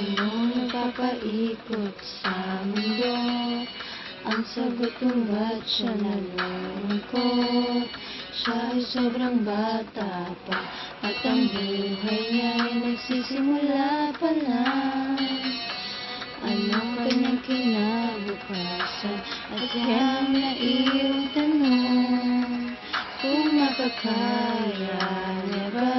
Anong nagpapaikot sa mundo? Ang sagot kung ba't siya nalulungkot? Siya ay sobrang bata pa, at ang buhay niya ay nagsisimula pa lang. Anong kanyang kinabukasan? At yan na iyong tanong, kung makakaya niya ba?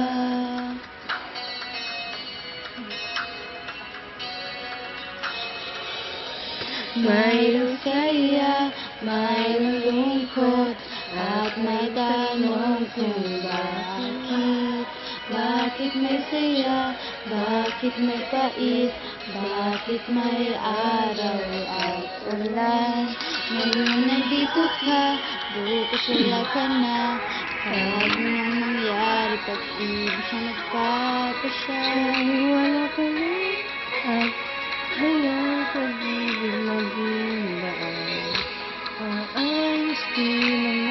Mayroong saya, mayroong lungkot, at may tanong kung bakit. Bakit may saya, bakit may pait, bakit may araw at ulan. Ngayon nandito ka, bukas wala ka na. Kahit nang mangyari, pag-ibig siya nagpapasya. Wala ka na, at hayang pag-ibig maging daan. Aayos din ang